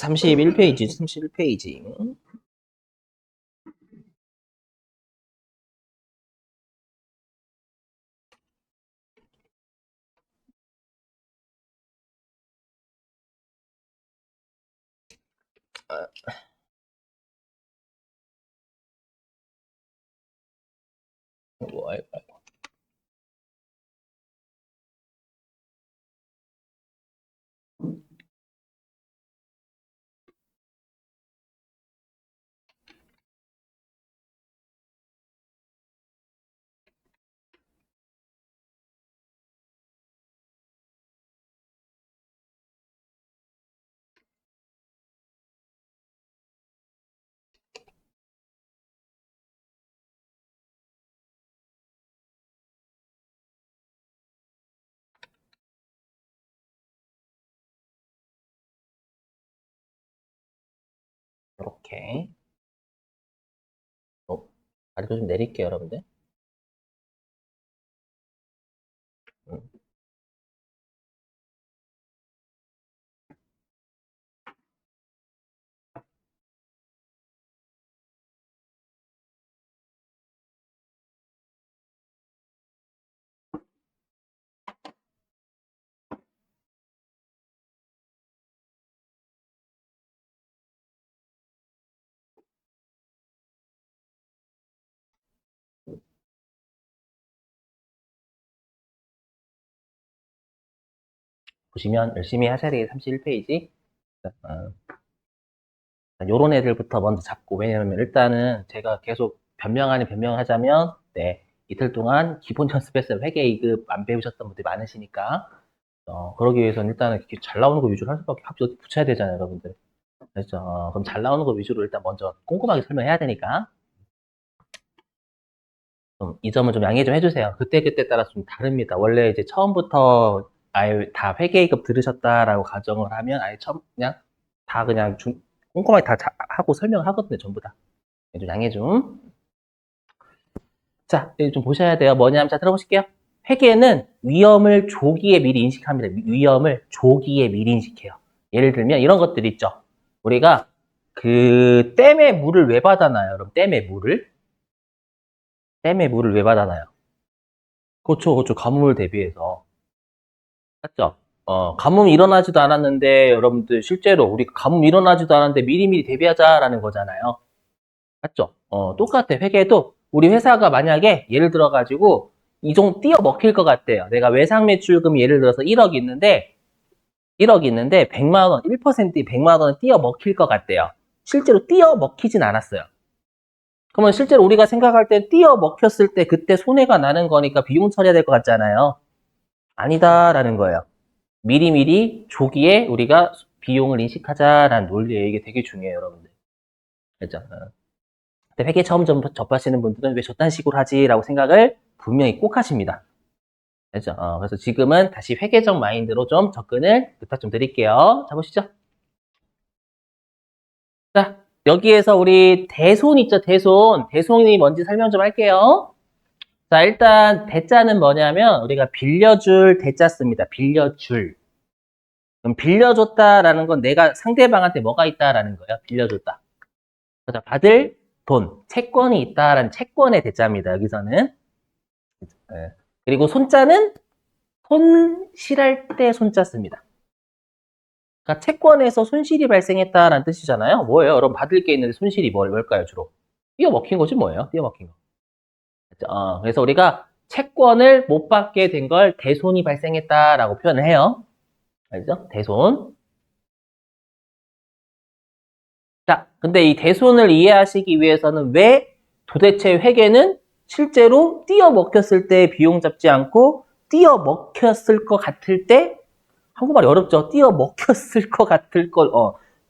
31페이지, 31페이지. 뭐, 이렇게. 다리도 좀 내릴게요, 여러분들. 음. 보시면 열심히 하셔야 되게 31페이지. 요런 애들부터 먼저 잡고, 왜냐면 일단은 제가 계속 변명 아닌 변명하자면, 네, 이틀 동안 기본 연습했어요. 회계 2급 안 배우셨던 분들이 많으시니까. 그러기 위해서는 일단은 이렇게 잘 나오는 거 위주로 할 수밖에 합치 어디 붙여야 되잖아요, 여러분들. 그렇죠. 그럼 잘 나오는 거 위주로 일단 먼저 꼼꼼하게 설명해야 되니까. 이 점은 좀 양해 좀 해주세요. 그때그때 따라 좀 다릅니다. 원래 이제 처음부터 아예 다 회계급 들으셨다라고 가정을 하면 아예 처음 그냥 다 그냥 꼼꼼하게 다 하고 설명을 하거든요, 전부 다. 좀 양해 좀. 자, 여기 좀 보셔야 돼요. 뭐냐면, 자, 들어보실게요. 회계는 위험을 조기에 미리 인식합니다. 위험을 조기에 미리 인식해요. 예를 들면 이런 것들 있죠. 우리가 그 댐의 물을 왜 받아나요? 여러분, 댐의 물을? 댐의 물을 왜 받아나요? 그렇죠, 그렇죠. 가뭄을 대비해서. 맞죠? 가뭄이 일어나지도 않았는데, 여러분들 실제로 우리 가뭄 일어나지도 않았는데 미리미리 대비하자라는 거잖아요. 맞죠? 똑같아. 회계도 우리 회사가 만약에 예를 들어가지고 이 정도 띄어 먹힐 것 같대요. 내가 외상 매출금이 예를 들어서 1억 있는데 100만 원, 1%이 100만 원은 띄어 먹힐 것 같대요. 실제로 띄어 먹히진 않았어요. 그러면 실제로 우리가 생각할 때 띄어 먹혔을 때 그때 손해가 나는 거니까 비용 처리해야 될 것 같잖아요. 아니다라는 거예요. 미리미리 조기에 우리가 비용을 인식하자라는 논리에 이게 되게 중요해요, 여러분들. 그렇죠? 근데 회계 처음 접하시는 분들은 왜 저딴 식으로 하지라고 생각을 분명히 꼭 하십니다. 그렇죠? 그래서 지금은 다시 회계적 마인드로 좀 접근을 부탁 좀 드릴게요. 자, 보시죠. 자, 여기에서 우리 대손 있죠, 대손. 대손이 뭔지 설명 좀 할게요. 자, 일단 대자는 뭐냐면 우리가 빌려줄 대자 씁니다. 빌려줄. 그럼 빌려줬다라는 건 내가 상대방한테 뭐가 있다라는 거예요. 빌려줬다. 그래서 받을 돈, 채권이 있다라는 채권의 대자입니다. 여기서는. 네. 그리고 손자는 손실할 때 손자 씁니다. 그러니까 채권에서 손실이 발생했다라는 뜻이잖아요. 뭐예요? 여러분 받을 게 있는데 손실이 뭘까요, 주로? 띄어 먹힌 거지 뭐예요? 띄어 먹힌 거. 그래서 우리가 채권을 못 받게 된 걸 대손이 발생했다라고 표현을 해요. 알죠? 대손. 자, 근데 이 대손을 이해하시기 위해서는 왜 도대체 회계는 실제로 띄어 먹혔을 때 비용 잡지 않고 띄어 먹혔을 것 같을 때 한국말이 어렵죠. 띄어 먹혔을 것 같을 걸,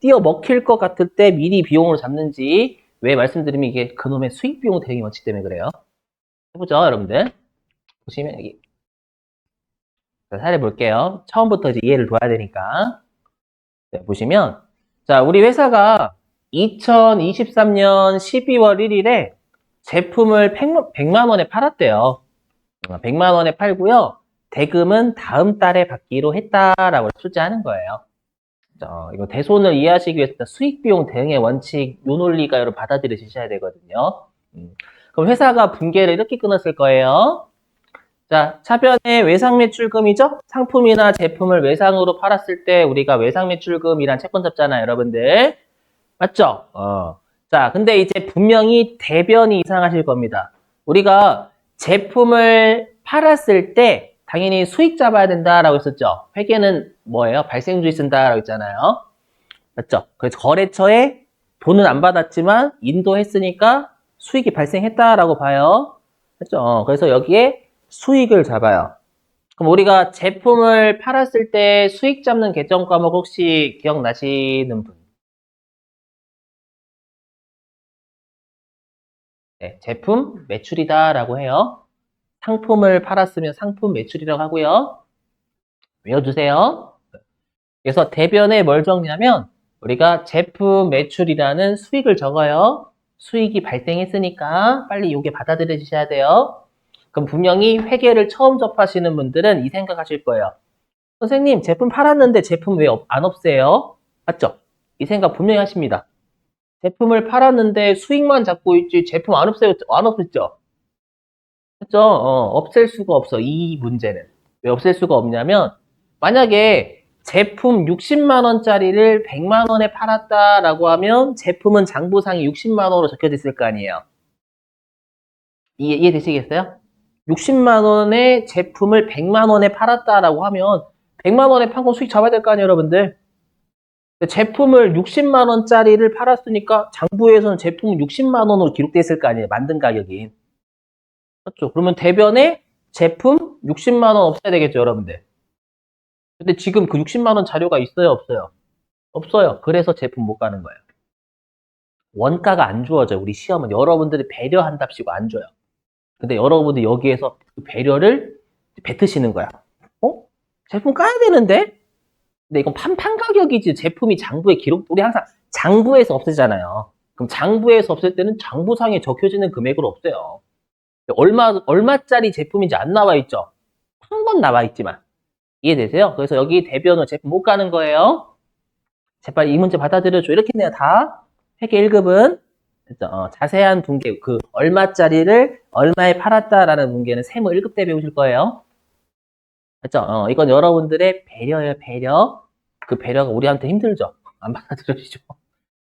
띄어 먹힐 것 같을 때 미리 비용을 잡는지 왜 말씀드리면 이게 그놈의 수익 비용 대응이 많기 때문에 그래요. 해보죠, 여러분들. 보시면 여기 사례 볼게요. 처음부터 이제 이해를 둬야 되니까. 네, 보시면 자, 우리 회사가 2023년 12월 1일에 제품을 100만 원에 팔았대요. 100만 원에 팔고요. 대금은 다음 달에 받기로 했다라고 출제하는 거예요. 이거 대손을 이해하시기 위해서 수익 비용 대응의 원칙 요 논리가 여러분 받아들여지셔야 되거든요. 그럼 회사가 분계를 이렇게 끊었을 거예요. 자, 차변의 외상 매출금이죠? 상품이나 제품을 외상으로 팔았을 때 우리가 외상 매출금이란 채권 잡잖아요, 여러분들. 맞죠? 자, 근데 이제 분명히 대변이 이상하실 겁니다. 우리가 제품을 팔았을 때 당연히 수익 잡아야 된다라고 했었죠. 회계는 뭐예요? 발생주의 쓴다라고 했잖아요. 맞죠? 그래서 거래처에 돈은 안 받았지만 인도했으니까 수익이 발생했다라고 봐요. 맞죠? 그래서 여기에 수익을 잡아요. 그럼 우리가 제품을 팔았을 때 수익 잡는 개정 과목 혹시 기억나시는 분? 네, 제품 매출이다라고 해요. 상품을 팔았으면 상품 매출이라고 하고요. 외워주세요. 그래서 대변에 뭘 적냐면 우리가 제품 매출이라는 수익을 적어요. 수익이 발생했으니까 빨리 이게 받아들여지셔야 돼요. 그럼 분명히 회계를 처음 접하시는 분들은 이 생각하실 거예요. 선생님, 제품 팔았는데 제품 왜 안 없애요? 맞죠? 이 생각 분명히 하십니다. 제품을 팔았는데 수익만 잡고 있지 제품 안 없앴죠? 그죠? 없앨 수가 없어, 이 문제는. 왜 없앨 수가 없냐면, 만약에 제품 60만 원짜리를 100만 원에 팔았다라고 하면 제품은 장부상에 60만 원으로 적혀져 있을 거 아니에요. 이해되시겠어요? 60만 원의 제품을 100만 원에 팔았다라고 하면 100만 원에 판 건 수익 잡아야 될 거 아니에요, 여러분들. 제품을 60만 원짜리를 팔았으니까 장부에서는 제품은 60만 원으로 기록돼 있을 거 아니에요, 만든 가격이. 그렇죠? 그러면 대변에 제품 60만 원 없어야 되겠죠, 여러분들. 근데 지금 그 60만 원 자료가 있어요, 없어요? 없어요. 그래서 제품 못 가는 거예요. 원가가 안 주어져요. 우리 시험은 여러분들이 배려한답시고 안 줘요. 근데 여러분들이 여기에서 그 배려를 뱉으시는 거야. 제품 까야 되는데? 근데 이건 판 가격이지. 제품이 장부에 기록, 우리 항상 장부에서 없애잖아요. 그럼 장부에서 없앨 때는 장부상에 적혀지는 금액으로 없어요. 얼마짜리 제품인지 안 나와 있죠? 한 건 나와 있지만. 이해되세요? 그래서 여기 대변은 제품 못 가는 거예요. 제발 이 문제 받아들여줘. 이렇게 내요, 다. 회계 1급은. 자세한 분계, 그, 얼마짜리를 얼마에 팔았다라는 분계는 세무 1급 때 배우실 거예요. 그죠? 이건 여러분들의 배려예요, 배려. 그 배려가 우리한테 힘들죠? 안 받아들여지죠?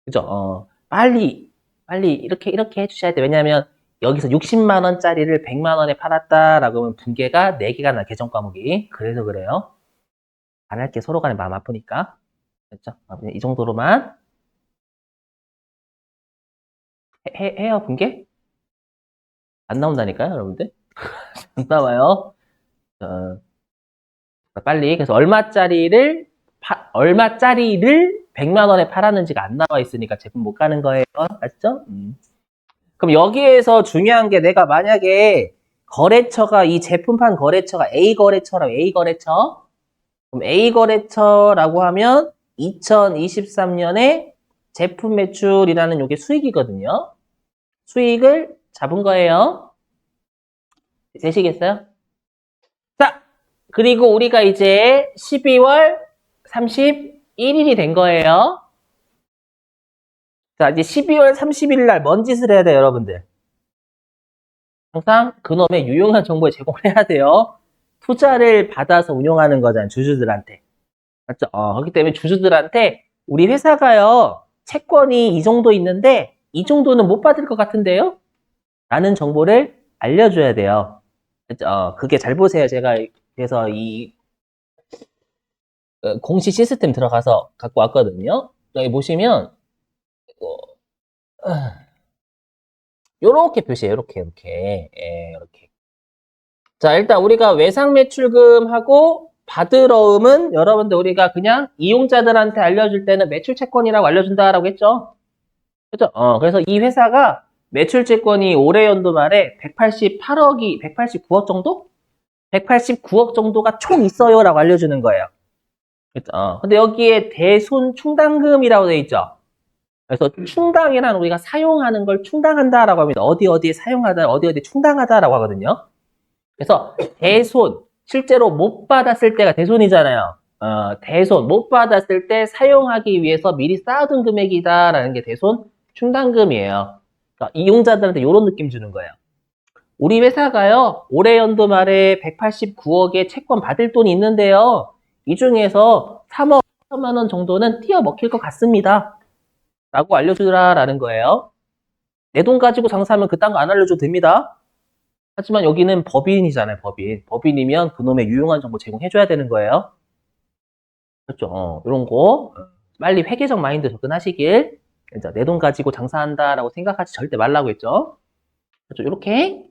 그죠? 빨리 이렇게 해주셔야 돼. 왜냐면, 여기서 60만 원짜리를 100만 원에 팔았다라고 하면 분계가 4개가 나, 개정 과목이. 그래서 그래요. 안 할게, 서로 간에 마음 아프니까. 됐죠? 이 정도로만. 해요, 분계? 안 나온다니까요, 여러분들? 안 나와요. 빨리. 그래서 얼마짜리를 100만 원에 팔았는지가 안 나와 있으니까 제품 못 가는 거예요. 맞죠? 그럼 여기에서 중요한 게 내가 만약에 거래처가 이 제품판 거래처가 A 거래처라고 A 거래처. 그럼 A 거래처라고 하면 2023년에 제품 매출이라는 요게 수익이거든요. 수익을 잡은 거예요. 되시겠어요? 자, 그리고 우리가 이제 12월 31일이 된 거예요. 자, 이제 12월 30일 날 뭔 짓을 해야 돼요, 여러분들? 항상 그놈의 유용한 정보를 제공을 해야 돼요. 투자를 받아서 운용하는 거잖아요, 주주들한테. 맞죠? 그렇기 때문에 주주들한테 우리 회사가요, 채권이 이 정도 있는데 이 정도는 못 받을 것 같은데요? 라는 정보를 알려줘야 돼요. 그죠? 그게 잘 보세요. 제가 그래서 이 공시 시스템 들어가서 갖고 왔거든요. 여기 보시면 요렇게 표시해요. 요렇게. 예, 요렇게. 자, 일단 우리가 외상 매출금하고 받으러음은 여러분들 우리가 그냥 이용자들한테 알려줄 때는 매출 채권이라고 알려준다라고 했죠. 그죠? 그래서 이 회사가 매출 채권이 올해 연도 말에 189억 정도? 189억 정도가 총 있어요라고 알려주는 거예요. 그죠? 근데 여기에 대손 충당금이라고 되어 있죠. 그래서 충당이란 우리가 사용하는 걸 충당한다라고 합니다. 어디에 사용하다, 어디에 충당하다라고 하거든요. 그래서 대손, 실제로 못 받았을 때가 대손이잖아요. 대손, 못 받았을 때 사용하기 위해서 미리 쌓아둔 금액이다라는 게 대손 충당금이에요. 그러니까 이용자들한테 이런 느낌 주는 거예요. 우리 회사가요, 올해 연도 말에 189억의 채권 받을 돈이 있는데요. 이 중에서 3억 3만 원 정도는 띄어 먹힐 것 같습니다. 라고 알려주라라는 거예요. 내 돈 가지고 장사하면 그딴 거 안 알려줘도 됩니다. 하지만 여기는 법인이잖아요, 법인. 법인이면 그놈의 유용한 정보 제공해줘야 되는 거예요. 그렇죠. 이런 거 빨리 회계적 마인드 접근하시길. 내 돈 가지고 장사한다라고 생각하지 절대 말라고 했죠. 그렇죠. 이렇게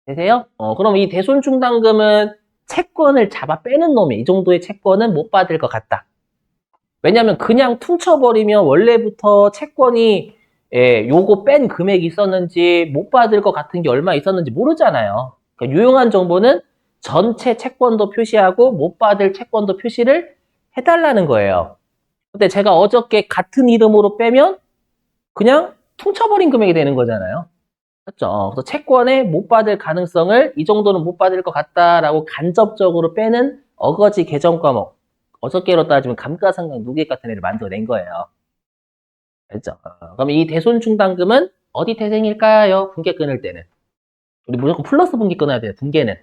되세요? 그럼 이 대손충당금은 채권을 잡아 빼는 놈이 이 정도의 채권은 못 받을 것 같다. 왜냐하면 그냥 퉁쳐버리면 원래부터 채권이 요거 뺀 금액이 있었는지 못 받을 것 같은 게 얼마 있었는지 모르잖아요. 그러니까 유용한 정보는 전체 채권도 표시하고 못 받을 채권도 표시를 해달라는 거예요. 근데 제가 어저께 같은 이름으로 빼면 그냥 퉁쳐버린 금액이 되는 거잖아요. 그렇죠? 그래서 채권에 못 받을 가능성을 이 정도는 못 받을 것 같다라고 간접적으로 빼는 어거지 계정 과목. 어저께로 따지면 감가상각 누계 같은 애를 만들어낸 거예요. 그렇죠? 그럼 이 대손충당금은 어디 태생일까요? 분계 끊을 때는. 우리 무조건 플러스 분계 끊어야 돼요. 분계는.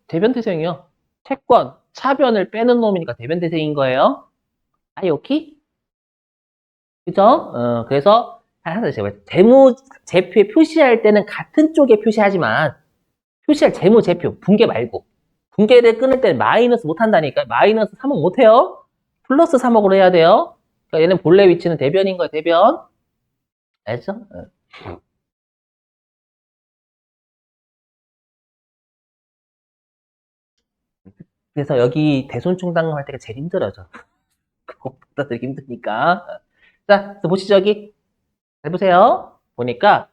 대변 태생이요. 채권, 차변을 빼는 놈이니까 대변 태생인 거예요. 오케이? 그죠? 그래서 항상 제가 재무제표에 표시할 때는 같은 쪽에 표시하지만 표시할 재무제표, 분계 말고 분계를 끊을 때는 마이너스 못한다니까. 마이너스 3억 못해요. 플러스 3억으로 해야 돼요. 그러니까 얘는 본래 위치는 대변인 거예요. 대변. 알죠? 그래서 여기 대손충당금 할 때가 제일 힘들어져. 그것보다 되게 힘드니까. 자, 그래서 보시죠. 여기. 잘 보세요. 보니까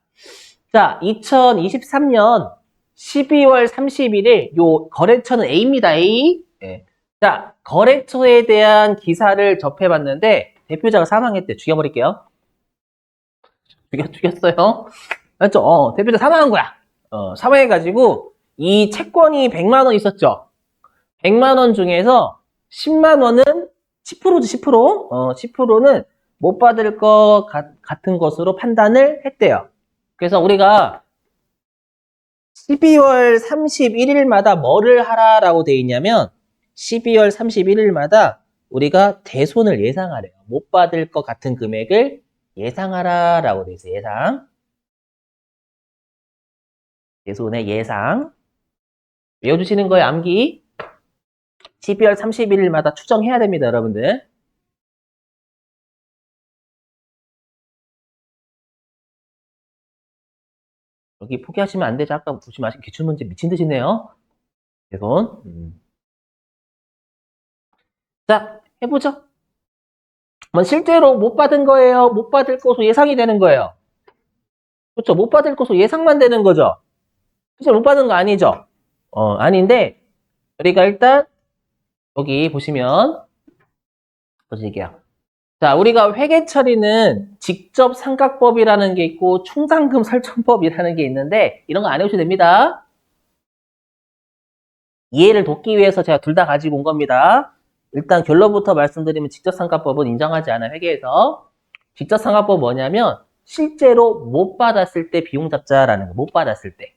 자, 2023년 12월 31일 요 거래처는 A입니다. A. 네. 자, 거래처에 대한 기사를 접해봤는데 대표자가 사망했대. 죽여버릴게요. 죽였어요. 맞죠? 대표자 사망한 거야. 사망해가지고 이 채권이 100만 원 있었죠. 100만 원 중에서 10만 원은 10%죠. 10%. 10%는 못 받을 것 같은 것으로 판단을 했대요. 그래서 우리가 12월 31일마다 뭐를 하라라고 돼 있냐면 12월 31일마다 우리가 대손을 예상하래요. 못 받을 것 같은 금액을 예상하라라고 돼 있어요. 예상. 대손의 예상. 외워주시는 거예요. 암기. 12월 31일마다 추정해야 됩니다. 여러분들. 여기 포기하시면 안 되죠. 아까 보시면 기출문제 미친 듯이 네요. 대손. 자, 해보죠. 실제로 못 받은 거예요? 못 받을 것으로 예상이 되는 거예요? 그렇죠. 못 받을 것으로 예상만 되는 거죠. 실제 못 받은 거 아니죠? 아닌데 우리가 일단 여기 보시면 보실게요. 자, 우리가 회계 처리는 직접 상각법이라는 게 있고 충당금 설정법이라는 게 있는데 이런 거 안 해오셔도 됩니다. 이해를 돕기 위해서 제가 둘 다 가지고 온 겁니다. 일단 결론부터 말씀드리면 직접상각법은 인정하지 않아요. 회계에서. 직접상각법 뭐냐면 실제로 못 받았을 때 비용 잡자라는 거. 못 받았을 때.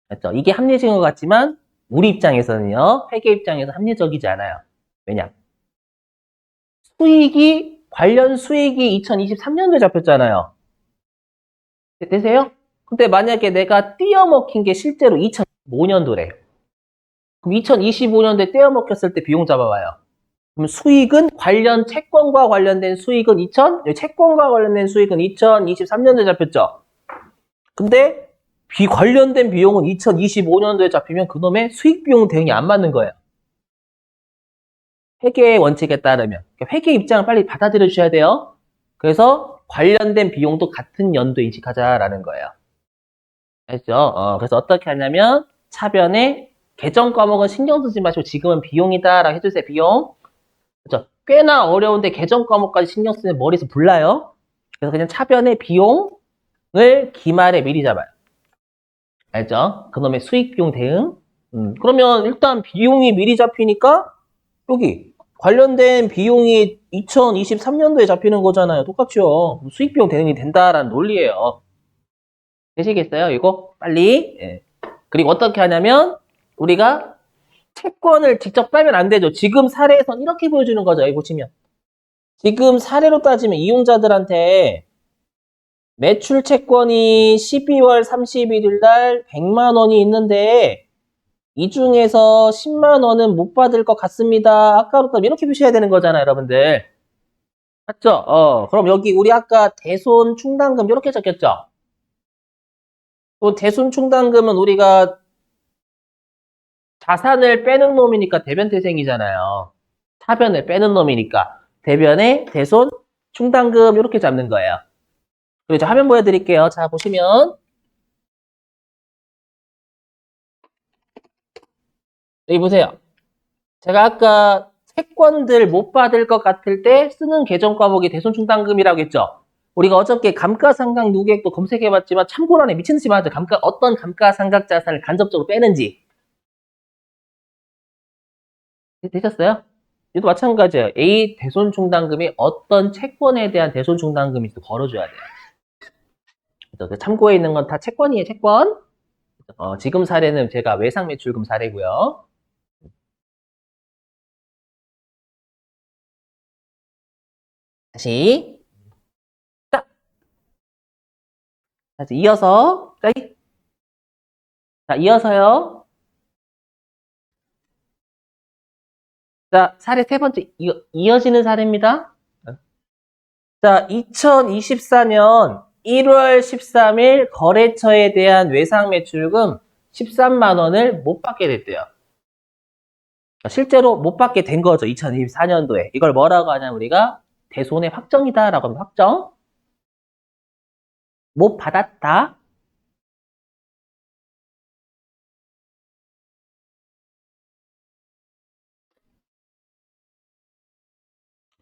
맞죠? 이게 합리적인 것 같지만 우리 입장에서는요. 회계 입장에서 합리적이지 않아요. 왜냐? 관련 수익이 2023년도에 잡혔잖아요. 되세요? 근데 만약에 내가 띄어먹힌 게 실제로 2025년도래. 그럼 2025년도에 떼어먹혔을 때 비용 잡아봐요. 그럼 수익은 채권과 관련된 수익은 채권과 관련된 수익은 2023년도에 잡혔죠. 근데 관련된 비용은 2025년도에 잡히면 그놈의 수익 비용 대응이 안 맞는 거예요. 회계의 원칙에 따르면. 그러니까 회계 입장을 빨리 받아들여 주셔야 돼요. 그래서 관련된 비용도 같은 연도에 인식하자라는 거예요. 알죠? 그래서 어떻게 하냐면 차변에 계정 과목은 신경 쓰지 마시고 지금은 비용이다라고 해주세요. 비용. 그렇죠? 꽤나 어려운데 계정 과목까지 신경 쓰면 머리에서 불나요. 그래서 그냥 차변에 비용을 기말에 미리 잡아요. 알죠? 그놈의 수익 비용 대응. 그러면 일단 비용이 미리 잡히니까 여기 관련된 비용이 2023년도에 잡히는 거잖아요. 똑같죠. 수익 비용 대응이 된다라는 논리예요. 되시겠어요? 이거 빨리. 예. 그리고 어떻게 하냐면 우리가 채권을 직접 빼면 안 되죠. 지금 사례에선 이렇게 보여주는 거죠. 여기 보시면. 지금 사례로 따지면 이용자들한테 매출 채권이 12월 31일 날 100만 원이 있는데 이 중에서 10만 원은 못 받을 것 같습니다. 아까로 따면 이렇게 표시해야 되는 거잖아요, 여러분들. 맞죠? 그럼 여기 우리 아까 대손 충당금 이렇게 적혔죠? 또 대손 충당금은 우리가 자산을 빼는 놈이니까 대변태생이잖아요. 차변을 빼는 놈이니까 대변에 대손 충당금 이렇게 잡는 거예요. 그리고 이제 화면 보여드릴게요. 자, 보시면 여기 보세요. 제가 아까 채권들 못 받을 것 같을 때 쓰는 계정 과목이 대손 충당금이라고 했죠. 우리가 어저께 감가상각 누계액도 검색해봤지만 참고란에 미친 듯이 맞죠. 어떤 감가상각 자산을 간접적으로 빼는지. 되셨어요? 이것도 마찬가지예요. A 대손 충당금이 어떤 채권에 대한 대손 충당금이 걸어줘야 돼요. 그래서 참고에 있는 건 다 채권이에요, 채권. 지금 사례는 제가 외상 매출금 사례고요. 다시. 자, 다시 이어서. 자, 이어서요. 자, 사례 세 번째. 이어지는 사례입니다. 자, 2024년 1월 13일 거래처에 대한 외상 매출금 13만 원을 못 받게 됐대요. 실제로 못 받게 된 거죠. 2024년도에. 이걸 뭐라고 하냐면 우리가 대손의 확정이다라고 하면 확정. 못 받았다.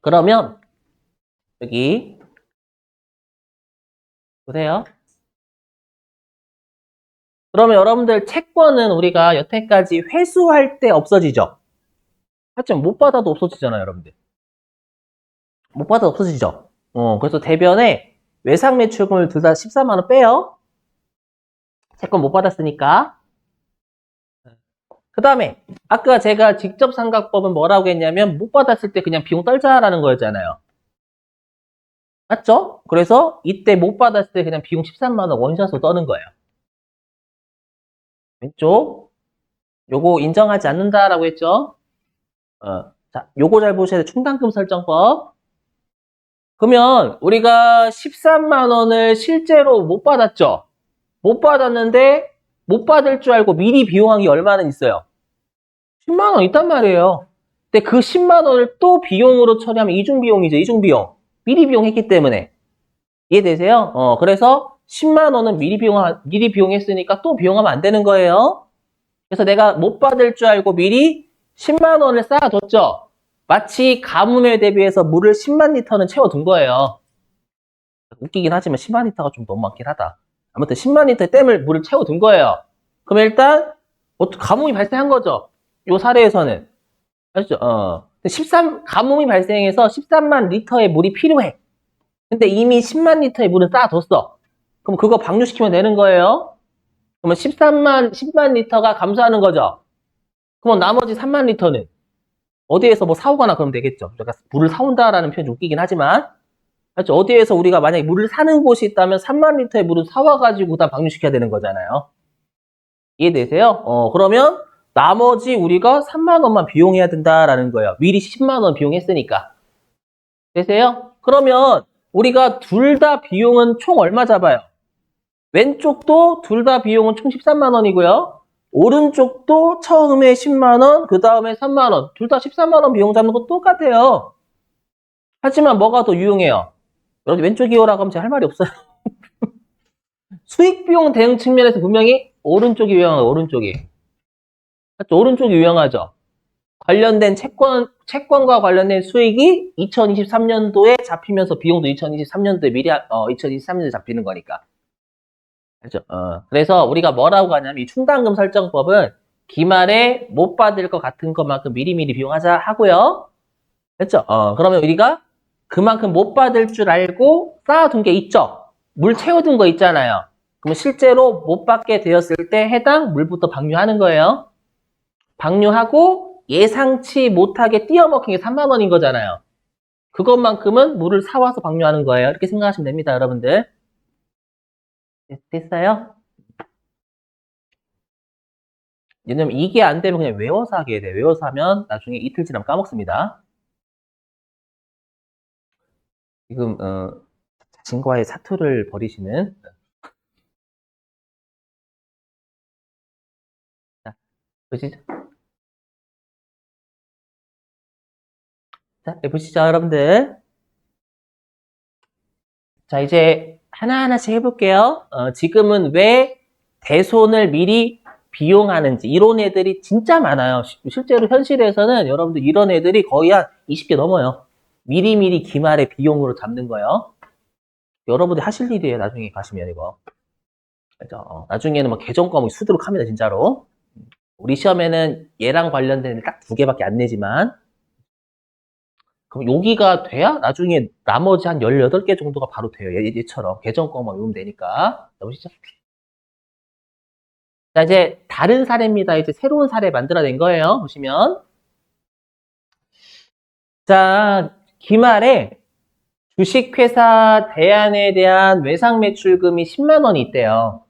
그러면 여기 보세요. 그러면 여러분들 채권은 우리가 여태까지 회수할 때 없어지죠? 하지만 못 받아도 없어지잖아요, 여러분들. 못 받아도 없어지죠? 그래서 대변에 외상 매출금을 둘 다 14만 원 빼요. 채권 못 받았으니까. 그 다음에 아까 제가 직접상각법은 뭐라고 했냐면 못 받았을 때 그냥 비용 떨자라는 거였잖아요. 맞죠? 그래서 이때 못 받았을 때 그냥 비용 13만 원 원샷으로 떠는 거예요. 왼쪽 요거 인정하지 않는다라고 했죠? 자, 요거 잘 보셔야 돼요. 충당금 설정법. 그러면 우리가 13만 원을 실제로 못 받았죠? 못 받았는데 못 받을 줄 알고 미리 비용한 게 얼마는 있어요? 10만 원 있단 말이에요. 근데 그 10만 원을 또 비용으로 처리하면 이중비용이죠. 이중비용. 미리 비용했기 때문에. 이해되세요? 그래서 10만 원은 미리 비용했으니까 또 비용하면 안 되는 거예요. 그래서 내가 못 받을 줄 알고 미리 10만 원을 쌓아뒀죠. 마치 가뭄에 대비해서 물을 10만 리터는 채워둔 거예요. 웃기긴 하지만 10만 리터가 좀 너무 많긴 하다. 아무튼 10만 리터의 물을 채워둔 거예요. 그럼 일단 가뭄이 발생한 거죠. 이 사례에서는. 아시죠? 가뭄이 발생해서 13만 리터의 물이 필요해. 근데 이미 10만 리터의 물은 쌓아뒀어. 그럼 그거 방류시키면 되는 거예요. 그러면 10만 리터가 감소하는 거죠. 그럼 나머지 3만 리터는 어디에서 뭐 사오거나 그러면 되겠죠. 그러니까 물을 사온다라는 표현이 웃기긴 하지만, 맞죠? 어디에서 우리가 만약에 물을 사는 곳이 있다면 3만 리터의 물을 사와가지고 다 방류시켜야 되는 거잖아요. 이해되세요? 그러면 나머지 우리가 3만 원만 비용해야 된다라는 거예요. 미리 10만 원 비용했으니까. 되세요? 그러면 우리가 둘 다 비용은 총 얼마 잡아요? 왼쪽도 둘 다 비용은 총 13만 원이고요. 오른쪽도 처음에 10만 원, 그 다음에 3만 원. 둘 다 13만 원 비용 잡는 거 똑같아요. 하지만 뭐가 더 유용해요? 여러분 왼쪽이요라고 하면 제가 할 말이 없어요. 수익 비용 대응 측면에서 분명히 오른쪽이 유용하고 오른쪽이. 맞죠? 오른쪽이 유용하죠. 관련된 채권과 관련된 수익이 2023년도에 잡히면서 비용도 2023년도에 2023년도에 잡히는 거니까. 그렇죠? 그래서 우리가 뭐라고 하냐면 이 충당금 설정법은 기말에 못 받을 것 같은 것만큼 미리미리 비용하자 하고요. 됐죠? 그러면 우리가 그만큼 못 받을 줄 알고 쌓아둔 게 있죠? 물 채워둔 거 있잖아요. 그럼 실제로 못 받게 되었을 때 해당 물부터 방류하는 거예요. 방류하고 예상치 못하게 띄어먹힌 게 3만 원인 거잖아요. 그것만큼은 물을 사와서 방류하는 거예요. 이렇게 생각하시면 됩니다, 여러분들. 됐어요? 왜냐면 이게 안 되면 그냥 외워서 하게 돼. 외워서 하면 나중에 이틀 지나면 까먹습니다. 지금 자신과의 사투를 벌이시는. 자, 보시죠. 자, 보시죠, 여러분들. 자, 이제 하나하나씩 해볼게요. 지금은 왜 대손을 미리 비용하는지 이런 애들이 진짜 많아요. 실제로 현실에서는 여러분들 이런 애들이 거의 한 20개 넘어요. 미리미리 기말의 비용으로 잡는 거예요. 여러분들 하실 일이에요. 나중에 가시면 이거. 그죠? 나중에는 뭐 계정 과목이 수두룩 합니다. 진짜로. 우리 시험에는 얘랑 관련된 딱 2개밖에 안 내지만 그럼 여기가 돼야 나중에 나머지 한 18개 정도가 바로 돼요. 얘처럼 계정 과목 외우면 되니까. 보시죠. 자, 이제 다른 사례입니다. 이제 새로운 사례 만들어낸 거예요. 보시면. 자, 기말에 주식회사 대안에 대한 외상 매출금이 10만 원이 있대요.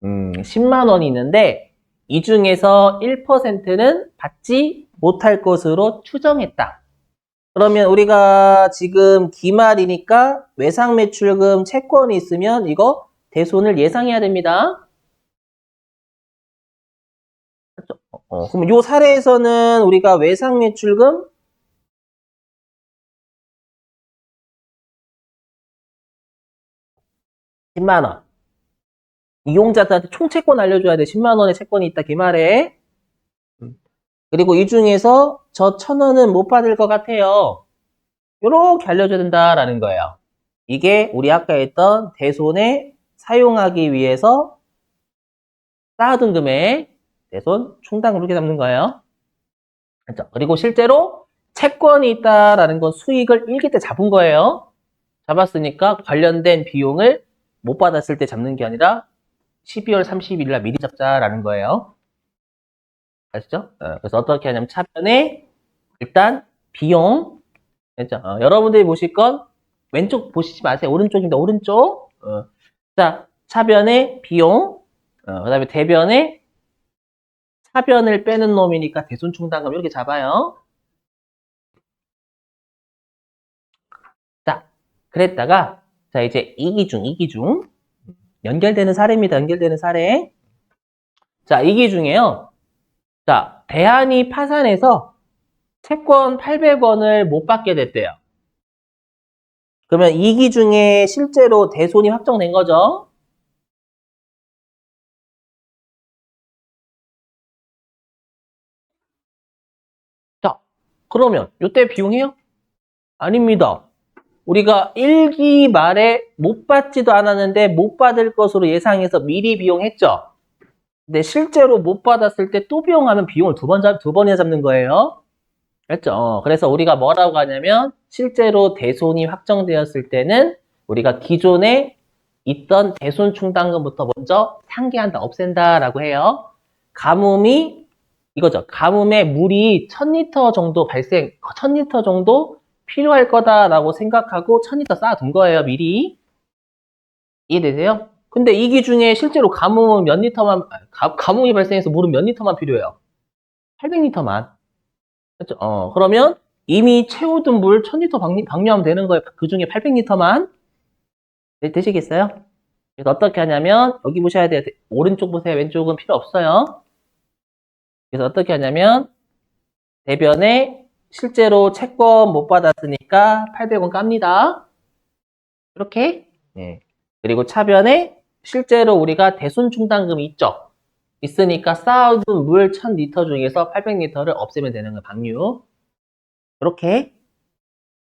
10만 원이 있는데 이 중에서 1%는 받지 못할 것으로 추정했다. 그러면 우리가 지금 기말이니까 외상 매출금 채권이 있으면 이거 대손을 예상해야 됩니다. 그럼 이 사례에서는 우리가 외상 매출금 10만 원. 이용자들한테 총 채권 알려줘야 돼. 10만 원의 채권이 있다. 기말에. 그리고 이 중에서 저 1,000원은 못 받을 것 같아요. 이렇게 알려줘야 된다라는 거예요. 이게 우리 아까 했던 대손에 사용하기 위해서 쌓아둔 금액 대손 충당을 이렇게 잡는 거예요. 그렇죠? 그리고 실제로 채권이 있다라는 건 수익을 일기 때 잡은 거예요. 잡았으니까 관련된 비용을 못 받았을 때 잡는 게 아니라 12월 30일 날 미리 잡자라는 거예요. 아시죠? 그래서 어떻게 하냐면 차변에 일단 비용 됐죠? 여러분들이 보실 건 왼쪽 보시지 마세요. 오른쪽입니다. 오른쪽. 자, 차변에 비용, 그 다음에 대변에 차변을 빼는 놈이니까 대손충당금 이렇게 잡아요. 자, 그랬다가 자 이제 이기중 연결되는 사례입니다. 연결되는 사례. 자, 이기중에요. 자, 대한이 파산해서 채권 800원을 못 받게 됐대요. 그러면 이기중에 실제로 대손이 확정된 거죠. 자, 그러면 이때 비용해요? 아닙니다. 우리가 1기 말에 못 받지도 않았는데 못 받을 것으로 예상해서 미리 비용했죠. 근데 실제로 못 받았을 때 또 비용하면 비용을 두 번이나 잡는 거예요. 그랬죠? 그래서 우리가 뭐라고 하냐면 실제로 대손이 확정되었을 때는 우리가 기존에 있던 대손 충당금부터 먼저 상기한다, 없앤다라고 해요. 가뭄이 이거죠. 가뭄에 물이 1000리터 정도 1000리터 정도 필요할 거다라고 생각하고 1000리터 쌓아둔 거예요, 미리. 이해되세요? 근데 이 기중에 실제로 가뭄은 몇 리터만, 가뭄이 발생해서 물은 몇 리터만 필요해요? 800리터만. 그렇죠? 그러면 이미 채워둔 물 1000리터 방류하면 되는 거예요. 그 중에 800리터만. 되시겠어요? 그래서 어떻게 하냐면, 여기 보셔야 돼요. 오른쪽 보세요. 왼쪽은 필요 없어요. 그래서 어떻게 하냐면, 대변에 실제로 채권 못 받았으니까 800원 깝니다. 이렇게. 네. 그리고 차변에 실제로 우리가 대손 충당금이 있죠. 있으니까 쌓아둔 물 1000리터 중에서 800리터를 없애면 되는 거예요. 방류. 이렇게.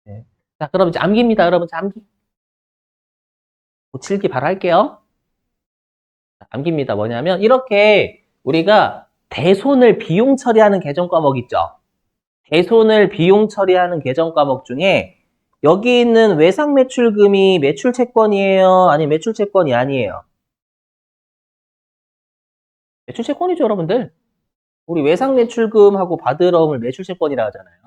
네. 자, 그럼 이제 암기입니다. 여러분, 암기. 고칠기 바로 할게요. 자, 암기입니다. 뭐냐면 이렇게 우리가 대손을 비용 처리하는 계정 과목 있죠? 대손을 비용 처리하는 계정 과목 중에 여기 있는 외상 매출금이 매출 채권이에요? 아니면 매출 채권이 아니에요? 매출 채권이죠, 여러분들. 우리 외상 매출금하고 받으러움을 매출 채권이라 하잖아요.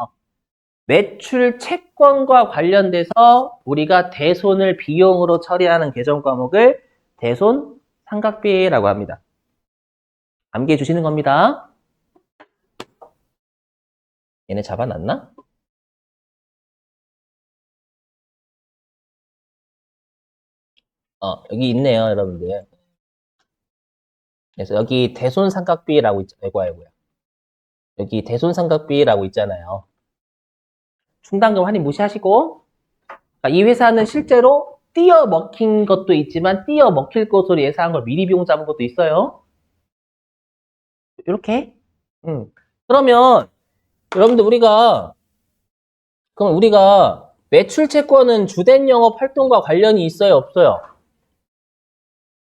매출 채권과 관련돼서 우리가 대손을 비용으로 처리하는 계정 과목을 대손 삼각비라고 합니다. 암기해 주시는 겁니다. 얘네 잡아놨나? 여기 있네요, 여러분들. 그래서 여기 대손 삼각비라고 아이고, 아이고요. 여기 대손 삼각비라고 있잖아요. 충당금 할인 무시하시고, 그러니까 이 회사는 실제로 띄어 먹힌 것도 있지만 띄어 먹힐 것으로 예상한 걸 미리 비용 잡은 것도 있어요. 이렇게. 그러면 여러분들 그럼 우리가 매출 채권은 주된 영업 활동과 관련이 있어요, 없어요?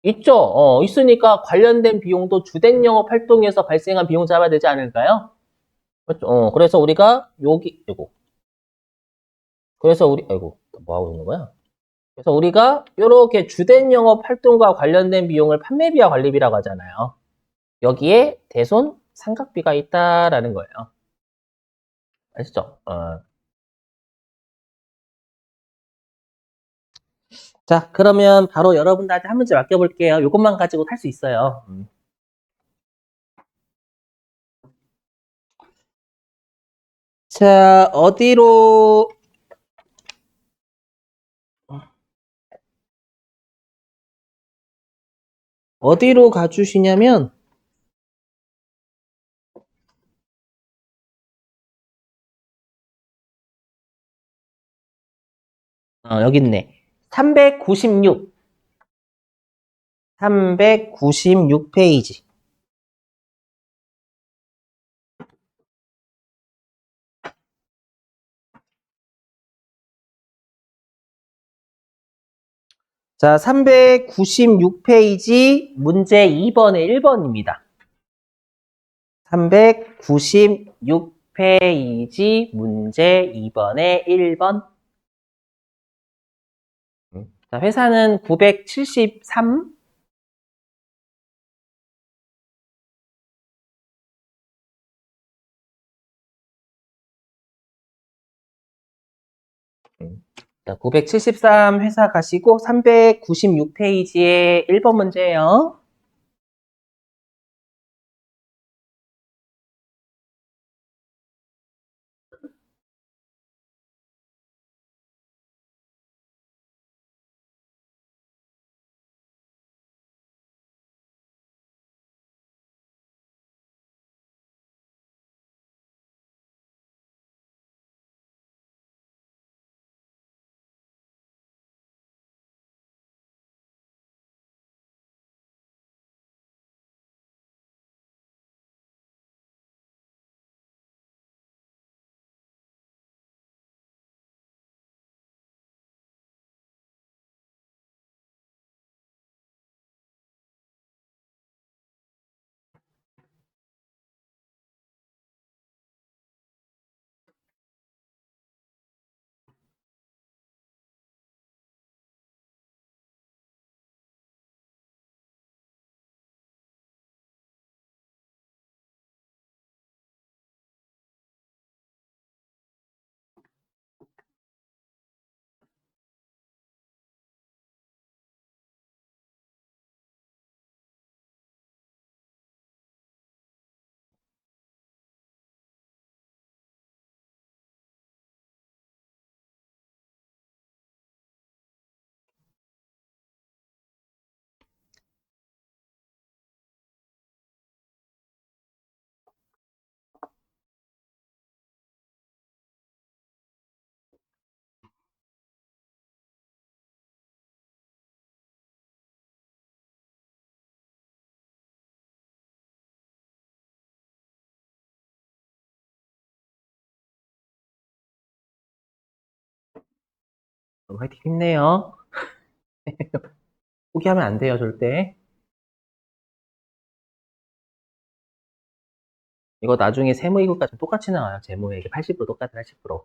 있죠. 있으니까 관련된 비용도 주된 영업 활동에서 발생한 비용 잡아야 되지 않을까요? 그렇죠. 그래서 우리가 여기 이거. 그래서 아이고, 뭐 하고 있는 거야? 그래서 우리가 이렇게 주된 영업 활동과 관련된 비용을 판매비와 관리비라고 하잖아요. 여기에 대손 삼각비가 있다라는 거예요. 아시죠? 자, 그러면 바로 여러분들한테 한 문제 맡겨볼게요. 이것만 가지고 탈 수 있어요. 자, 어디로 가주시냐면, 여기 있네. 396. 396페이지. 자, 396페이지 문제 2번에 1번입니다. 396페이지 문제 2번에 1번. 자, 회사는 973. 자, 973 회사 가시고 396페이지에 1번 문제예요. 화이팅 힘내요. 포기하면 안 돼요, 절대. 이거 나중에 세무이익까지 똑같이 나와요. 재무회계 80% 똑같아, 80%.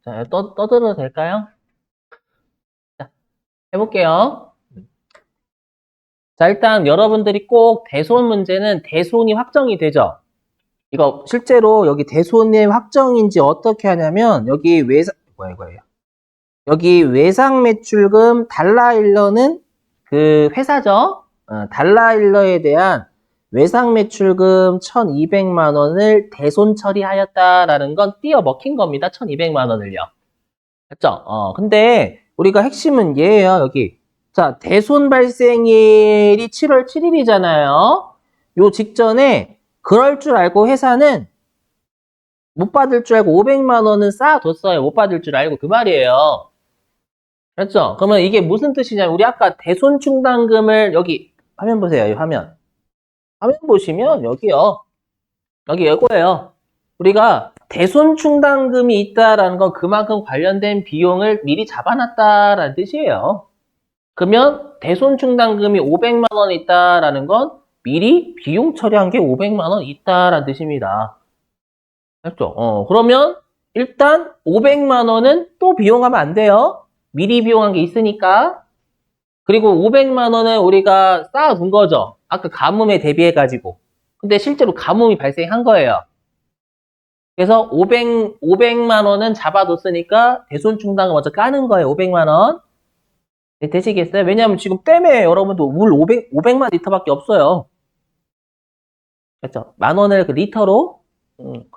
자, 떠들어도 될까요? 자, 해볼게요. 자, 일단 여러분들이 꼭 대손 문제는 대손이 확정이 되죠? 이거 실제로 여기 대손의 확정인지 어떻게 하냐면 여기 여기 외상 매출금 달라일러는 그 회사죠. 달라일러에 대한 외상 매출금 1,200만 원을 대손 처리하였다라는 건 띄어 먹힌 겁니다. 1,200만 원을요. 됐죠? 근데 우리가 핵심은 얘예요, 여기. 자, 대손 발생일이 7월 7일이잖아요. 요 직전에 그럴 줄 알고 회사는 못 받을 줄 알고 500만 원은 쌓아뒀어요. 못 받을 줄 알고 그 말이에요. 그렇죠? 그러면 이게 무슨 뜻이냐면 우리 아까 대손 충당금을 여기 화면 보세요. 이 화면. 화면 보시면 여기요. 여기 이거예요. 우리가 대손 충당금이 있다라는 건 그만큼 관련된 비용을 미리 잡아놨다라는 뜻이에요. 그러면 대손 충당금이 500만 원 있다라는 건 미리 비용 처리한 게 500만 원 있다라는 뜻입니다. 됐죠? 그러면 일단 500만 원은 또 비용하면 안 돼요. 미리 비용한 게 있으니까. 그리고 500만 원은 우리가 쌓아둔 거죠. 아까 가뭄에 대비해가지고. 근데 실제로 가뭄이 발생한 거예요. 그래서 500만 원은 잡아뒀으니까 대손 충당금 먼저 까는 거예요. 500만 원. 네, 되시겠어요? 왜냐하면 지금 댐에 여러분도 물 500만 리터밖에 없어요. 그렇죠? 만 원을 그 리터로.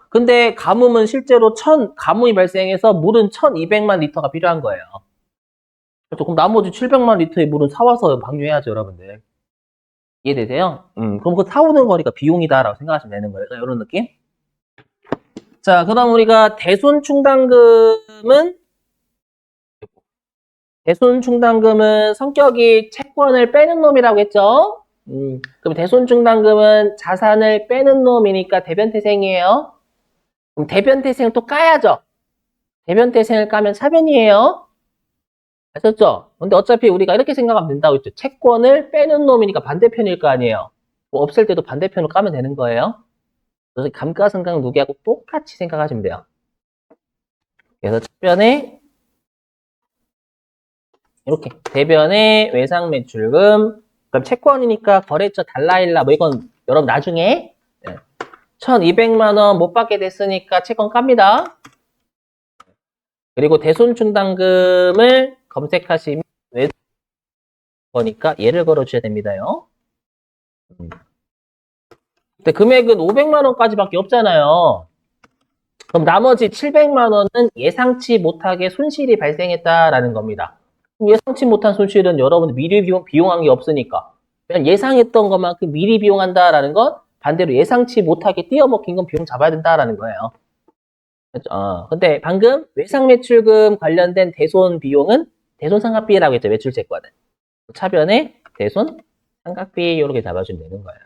근데 가뭄은 실제로 가뭄이 발생해서 물은 1,200만 리터가 필요한 거예요. 그렇죠? 그럼 나머지 700만 리터의 물은 사와서 방류해야죠, 여러분들. 이해되세요? 그럼 그 사오는 거니까 비용이다라고 생각하시면 되는 거예요. 이런 느낌? 자, 그럼 우리가 대손 충당금은 성격이 채권을 빼는 놈이라고 했죠? 그럼 대손 충당금은 자산을 빼는 놈이니까 대변태생이에요. 그럼 대변태생을 또 까야죠. 대변태생을 까면 사변이에요. 아셨죠? 근데 어차피 우리가 이렇게 생각하면 된다고 했죠. 채권을 빼는 놈이니까 반대편일 거 아니에요. 뭐 없을 때도 반대편을 까면 되는 거예요. 그래서 감가상각 누기하고 똑같이 생각하시면 돼요. 그래서 측변에 이렇게 대변의 외상 매출금, 그럼 채권이니까 거래처 달라일라 뭐 이건 여러분 나중에 1,200만 원 못 받게 됐으니까 채권 깝니다. 그리고 대손 충당금을 검색하시면 왜 거니까 얘를 걸어주셔야 됩니다요. 근데 금액은 500만 원까지밖에 없잖아요. 그럼 나머지 700만 원은 예상치 못하게 손실이 발생했다라는 겁니다. 예상치 못한 손실은 여러분 미리 비용한 게 없으니까 그냥 예상했던 것만큼 미리 비용한다라는 건 반대로 예상치 못하게 띄어먹힌 건 비용 잡아야 된다라는 거예요. 그렇죠? 근데 방금 외상매출금 관련된 대손 비용은 대손상각비라고 했죠. 매출채권은. 차변에 대손상각비 이렇게 잡아주면 되는 거예요.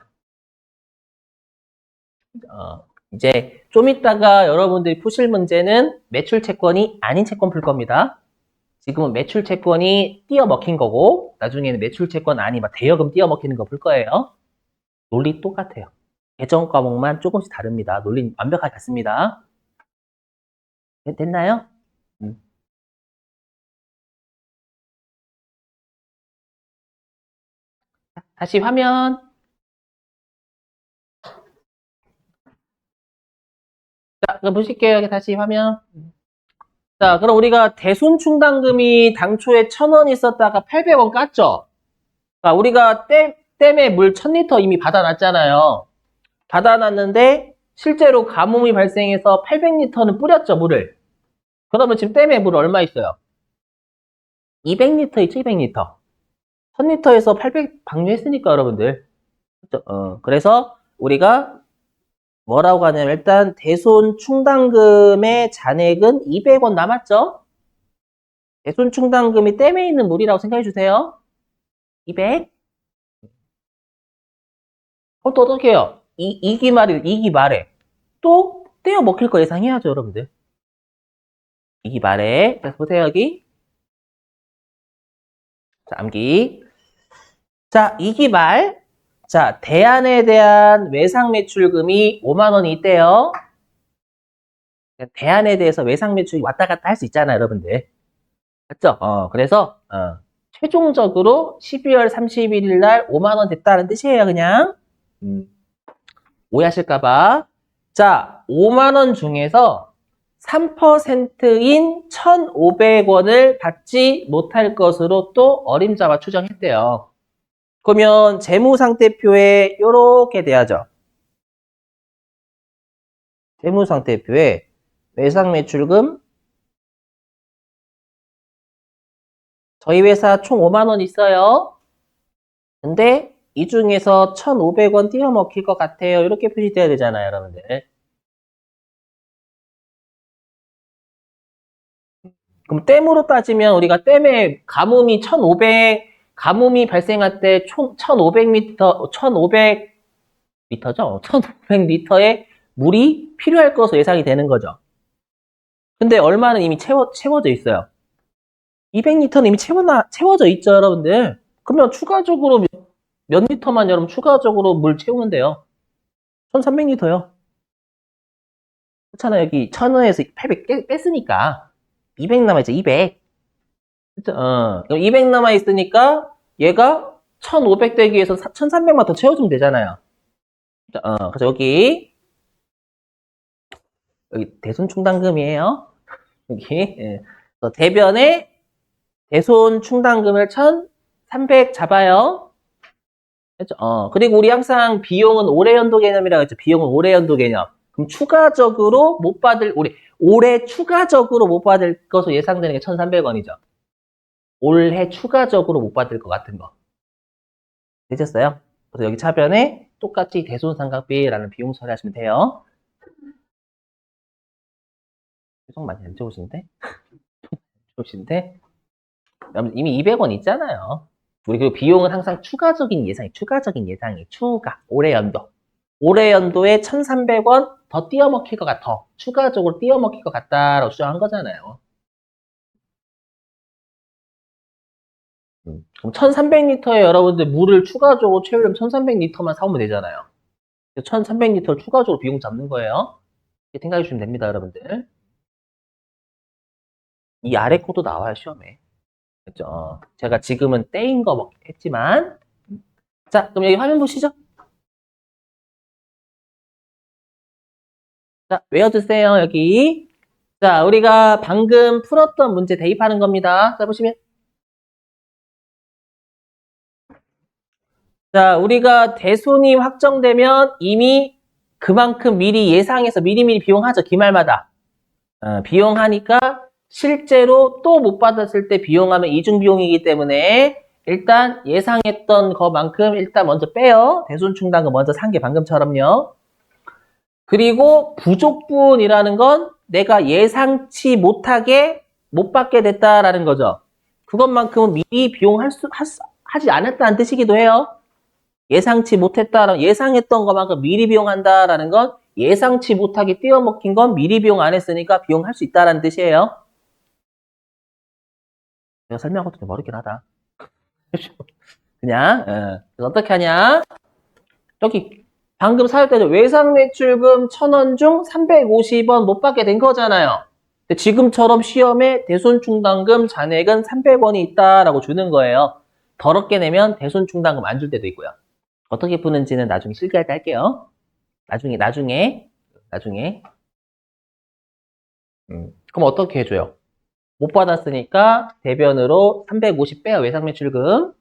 이제 좀 이따가 여러분들이 푸실 문제는 매출채권이 아닌 채권 풀 겁니다. 지금은 매출채권이 띄어먹힌 거고 나중에는 매출채권 아니 막 대여금 띄어먹히는 거 풀 거예요. 논리 똑같아요. 계정 과목만 조금씩 다릅니다. 논리 완벽하게 같습니다. 됐나요? 다시 화면. 자, 그럼 보실게요. 다시 화면. 자, 그럼 우리가 대손 충당금이 당초에 1,000원 있었다가 800원 깠죠? 자, 우리가 댐에 물 1,000리터 이미 받아놨잖아요. 받아놨는데 실제로 가뭄이 발생해서 800리터는 뿌렸죠, 물을. 그러면 지금 댐에 물 얼마 있어요? 200리터 있죠, 200리터. 1000리터에서 800 방류했으니까, 여러분들. 그죠? 그래서 우리가 뭐라고 하냐면, 일단 대손 충당금의 잔액은 200원 남았죠? 대손 충당금이 댐에 있는 물이라고 생각해 주세요. 200. 그럼 또 어떻게 해요? 2기 말에 또 떼어 먹힐 거 예상해야죠, 여러분들. 2기 말에. 자, 보세요, 여기. 자, 암기. 자, 2기 말. 자, 대안에 대한 외상 매출금이 5만 원이 있대요. 대안에 대해서 외상 매출이 왔다 갔다 할 수 있잖아요, 여러분들. 맞죠? 그래서, 최종적으로 12월 31일 날 5만 원 됐다는 뜻이에요, 그냥. 오해하실까봐. 자, 5만 원 중에서 3%인 1,500원을 받지 못할 것으로 또 어림잡아 추정했대요. 그러면 재무상태표에 이렇게 돼야죠. 재무상태표에 외상매출금 저희 회사 총 5만 원 있어요. 근데 이 중에서 1,500원 띄어먹힐 것 같아요. 이렇게 표시돼야 되잖아요, 여러분들. 그럼 댐으로 따지면 우리가 댐에 가뭄이 발생할 때 총 1,500m, 1,500m죠? 1,500리터의 물이 필요할 것으로 예상이 되는 거죠. 근데 얼마는 이미 채워져 있어요. 200리터는 이미 채워져 있죠, 여러분들. 그러면 추가적으로 몇 리터만 여러분 추가적으로 물 채우면 돼요. 1,300리터요. 그렇잖아요. 여기 1,000원에서 800 뺐으니까 200 남아있죠, 200. 그쵸? 그럼 200 남아있으니까 얘가 1,500 되기 위해서 1,300만 더 채워주면 되잖아요. 그래서 여기 대손 충당금이에요. 여기. 예. 그래서 대변에 대손 충당금을 1,300 잡아요. 그렇죠? 그리고 우리 항상 비용은 올해 연도 개념이라고 했죠. 비용은 올해 연도 개념. 그럼 추가적으로 못 받을, 올해 추가적으로 못 받을 것으로 예상되는 게 1,300원이죠. 올해 추가적으로 못 받을 것 같은 거. 되셨어요? 그래서 여기 차변에 똑같이 대손상각비라는 비용 처리하시면 돼요. 계속 많이 안 좋으신데? 좋으신데? 이미 200원 있잖아요. 우리 그 비용은 항상 추가적인 예상이, 올해 연도. 올해 연도에 1,300원 더 띄어먹힐 것 같아. 추가적으로 띄어먹힐 것 같다라고 주장한 거잖아요. 그럼 1,300리터에 여러분들 물을 추가적으로 채우려면 1,300리터만 사오면 되잖아요. 1,300리터 추가적으로 비용 잡는 거예요. 이렇게 생각해 주시면 됩니다, 여러분들. 이 아래 코도 나와요, 시험에. 그죠? 제가 지금은 떼인 거 했지만. 자, 그럼 여기 화면 보시죠. 자, 외워주세요, 여기. 자, 우리가 방금 풀었던 문제 대입하는 겁니다. 자, 보시면. 자, 우리가 대손이 확정되면 이미 그만큼 미리 예상해서 미리미리 비용하죠, 기말마다. 비용하니까 실제로 또 못 받았을 때 비용하면 이중비용이기 때문에 일단 예상했던 것만큼 일단 먼저 빼요. 대손충당금 먼저 산 게 방금처럼요. 그리고 부족분이라는 건 내가 예상치 못하게 못 받게 됐다라는 거죠. 그것만큼은 미리 하지 않았다는 뜻이기도 해요. 예상치 못했다라는, 예상했던 것만큼 미리 비용한다라는 건 예상치 못하게 띄어먹힌 건 미리 비용 안 했으니까 비용할 수 있다라는 뜻이에요. 내가 설명한 것도 좀 어렵긴 하다. 그냥, 그래서 어떻게 하냐? 여기 방금 사용되죠. 외상매출금 1,000원 중 350원 못 받게 된 거잖아요. 근데 지금처럼 시험에 대손충당금 잔액은 300원이 있다라고 주는 거예요. 더럽게 내면 대손충당금 안 줄 때도 있고요. 어떻게 푸는지는 나중에 실기할 때 할게요. 나중에. 그럼 어떻게 해줘요? 못 받았으니까 대변으로 350 빼요, 외상매출금.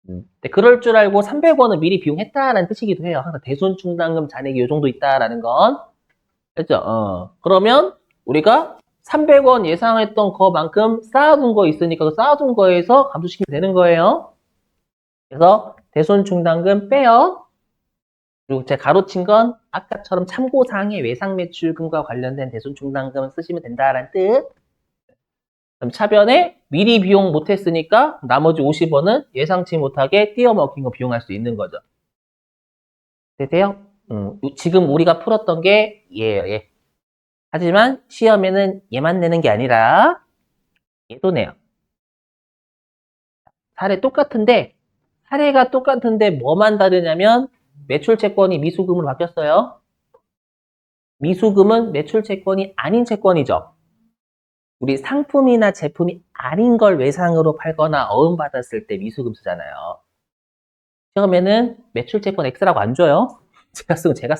근데 그럴 줄 알고 300원은 미리 비용했다라는 뜻이기도 해요. 항상 대손충당금 잔액이 이 정도 있다라는 건. 그죠? 그러면 우리가 300원 예상했던 거만큼 쌓아둔 거 있으니까 그 쌓아둔 거에서 감소시키면 되는 거예요. 그래서 대손충당금 빼요. 그리고 제가 가로친 건 아까처럼 참고사항의 외상매출금과 관련된 대손충당금 쓰시면 된다라는 뜻. 그럼 차변에 미리 비용 못했으니까 나머지 50원은 예상치 못하게 띄어먹힌 거 비용할 수 있는 거죠. 되세요? 지금 우리가 풀었던 게 얘예요, 얘. 하지만 시험에는 얘만 내는 게 아니라 얘도 내요. 사례가 똑같은데 뭐만 다르냐면 매출 채권이 미수금으로 바뀌었어요. 미수금은 매출 채권이 아닌 채권이죠. 우리 상품이나 제품이 아닌 걸 외상으로 팔거나 어음받았을 때 미수금 쓰잖아요. 처음에는 매출 채권 X라고 안 줘요. 제가 쓴 거, 제가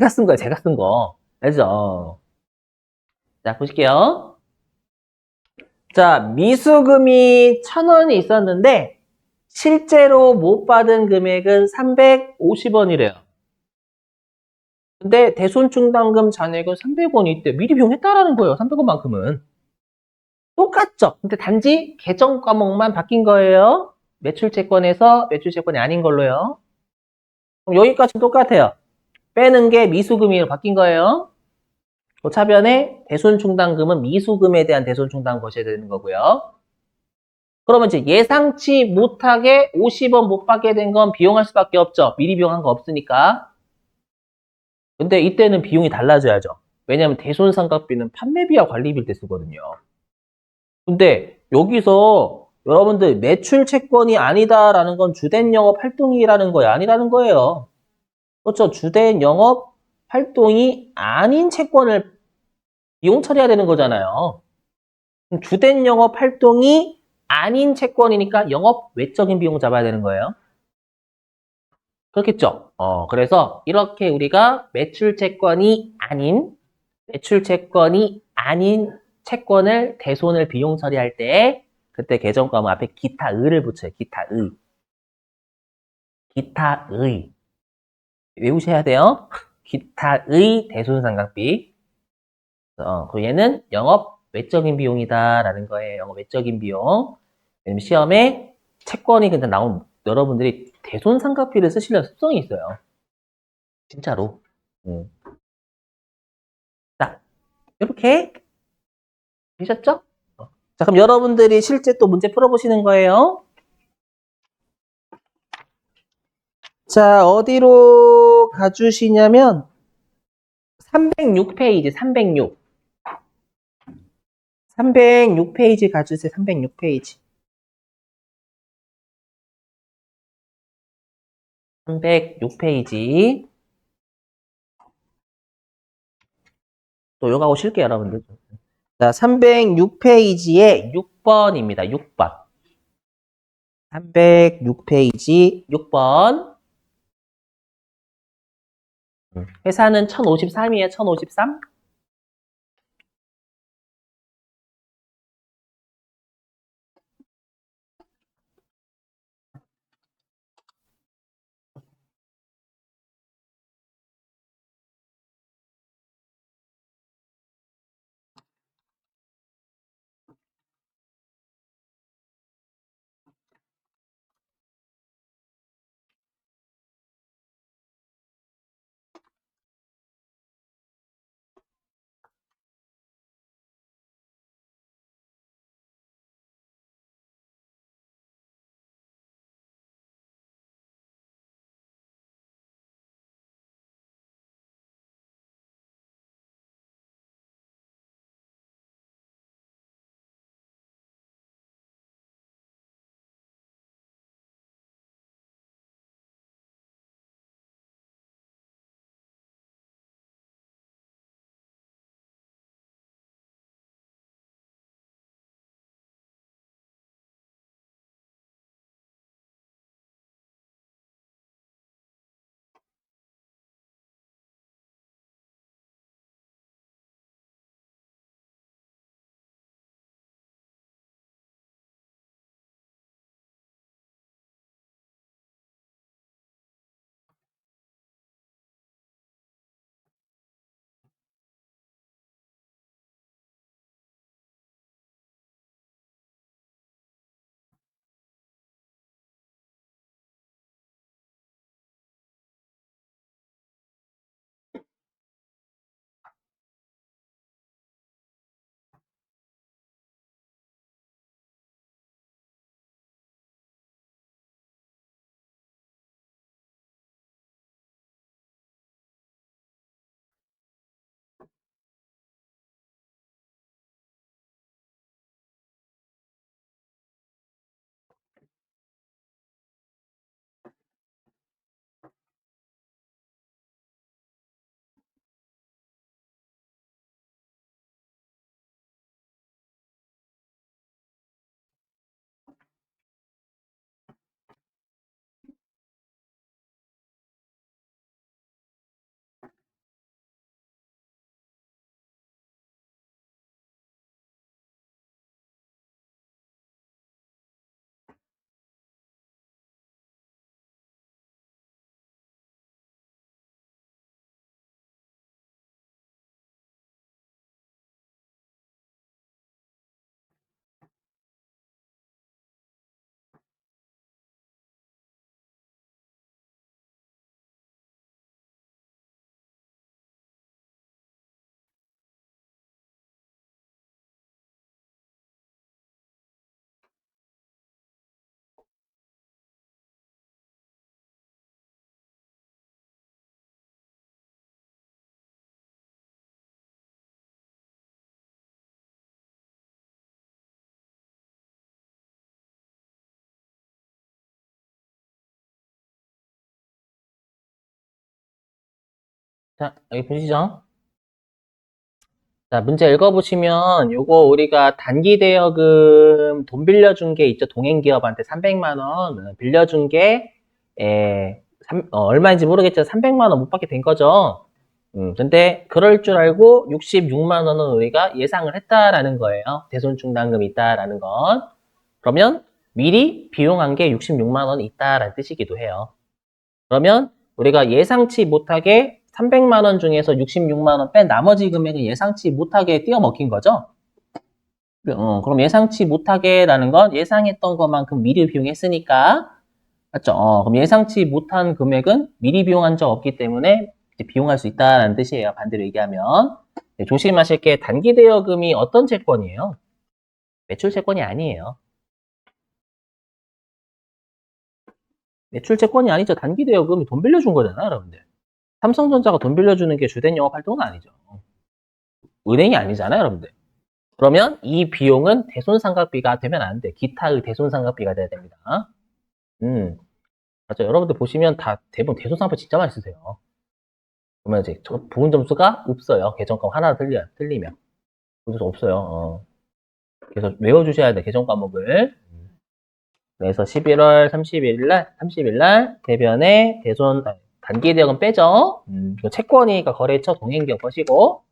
쓴 거야, 제가 쓴 거. 알죠? 자, 보실게요. 자, 미수금이 1,000원이 있었는데, 실제로 못 받은 금액은 350원이래요. 근데 대손충당금 잔액은 300원이 있대. 미리 비용했다라는 거예요, 300원만큼은. 똑같죠? 근데 단지 계정 과목만 바뀐 거예요. 매출채권에서 매출채권이 아닌 걸로요. 그럼 여기까지는 똑같아요. 빼는 게 미수금이 바뀐 거예요. 차변에 대손충당금은 미수금에 대한 대손충당 거셔야 되는 거고요. 그러면 이제 예상치 못하게 50원 못 받게 된 건 비용할 수밖에 없죠. 미리 비용한 거 없으니까. 근데 이때는 비용이 달라져야죠. 왜냐하면 대손상각비는 판매비와 관리비일 때 쓰거든요. 근데 여기서 여러분들 매출 채권이 아니다라는 건 주된 영업 활동이라는 거야, 아니라는 거예요. 그렇죠. 주된 영업 활동이 아닌 채권을 비용 처리해야 되는 거잖아요. 주된 영업 활동이 아닌 채권이니까 영업 외적인 비용 잡아야 되는 거예요. 그렇겠죠. 그래서 이렇게 우리가 매출 채권이 아닌 채권을 대손을 비용 처리할 때 그때 계정과목 앞에 기타의를 붙여요. 기타의. 외우셔야 돼요. 기타의 대손상각비. 그 얘는 영업 외적인 비용이다라는 거예요. 영업 외적인 비용. 왜냐면 시험에 채권이 근데 나오면 여러분들이 대손상각비를 쓰시려는 습성이 있어요. 진짜로. 음. 자, 이렇게 되셨죠? 자, 그럼 여러분들이 실제 또 문제 풀어보시는 거예요. 자, 어디로 가주시냐면 306페이지, 306. 306페이지 가주세요. 306페이지. 306페이지. 또 요가고 쉴게요, 여러분들. 자, 306페이지에 6번입니다. 6번. 306페이지 6번. 회사는 1053이에요. 1053. 자, 여기 보시죠. 자, 문제 읽어보시면 요거 우리가 단기 대여금 돈 빌려준 게 있죠. 동행기업한테 300만 원 빌려준 게 얼마인지 모르겠지만 300만 원 못 받게 된 거죠. 근데 그럴 줄 알고 66만 원은 우리가 예상을 했다라는 거예요. 대손충당금이 있다라는 건. 그러면 미리 비용한 게 66만 원이 있다라는 뜻이기도 해요. 그러면 우리가 예상치 못하게 300만 원 중에서 66만 원 뺀 나머지 금액은 예상치 못하게 띄어먹힌 거죠. 그럼 예상치 못하게라는 건 예상했던 것만큼 미리 비용했으니까 맞죠? 그럼 예상치 못한 금액은 미리 비용한 적 없기 때문에 이제 비용할 수 있다라는 뜻이에요. 반대로 얘기하면. 네, 조심하실 게 단기 대여금이 어떤 채권이에요? 매출 채권이 아니에요. 매출 채권이 아니죠. 단기 대여금이 돈 빌려준 거잖아, 여러분들. 삼성전자가 돈 빌려주는 게 주된 영업 활동은 아니죠. 은행이 아니잖아요, 여러분들. 그러면 이 비용은 대손상각비가 되면 안 돼. 기타의 대손상각비가 돼야 됩니다. 맞죠. 여러분들 보시면 다 대부분 대손상각비 진짜 많이 쓰세요. 그러면 이제 부분 점수가 없어요. 계정 과목 하나 틀리면. 부분 점수 없어요. 그래서 외워주셔야 돼, 계정 과목을. 그래서 11월 30일 날 대변에 단기 대여금 빼죠. 이거 채권이니까 거래처 동행기업 것이고,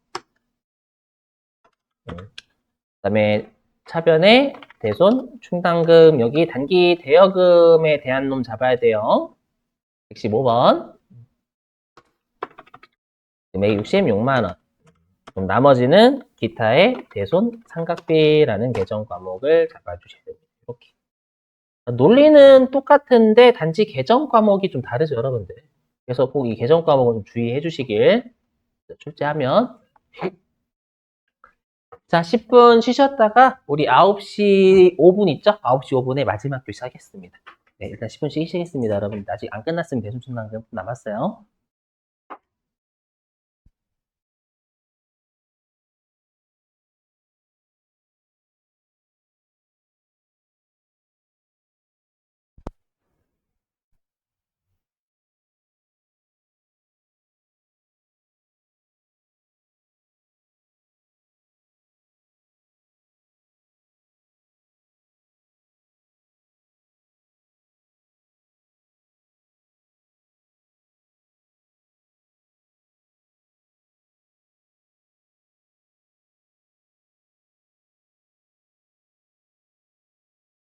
그다음에 차변에 대손 충당금 여기 단기 대여금에 대한 놈 잡아야 돼요. 115번. 금액이 66만 원. 그럼 나머지는 기타의 대손 상각비라는 계정 과목을 잡아주셔야 됩니다. 이렇게. 논리는 똑같은데 단지 계정 과목이 좀 다르죠, 여러분들. 그래서 꼭 이 계정 과목은 좀 주의해 주시길. 출제하면. 자, 10분 쉬셨다가 우리 9시 5분 있죠? 9시 5분에 마지막 교시 하겠습니다. 네, 일단 10분 쉬시겠습니다, 여러분. 아직 안 끝났으면 대손 충당금 남았어요.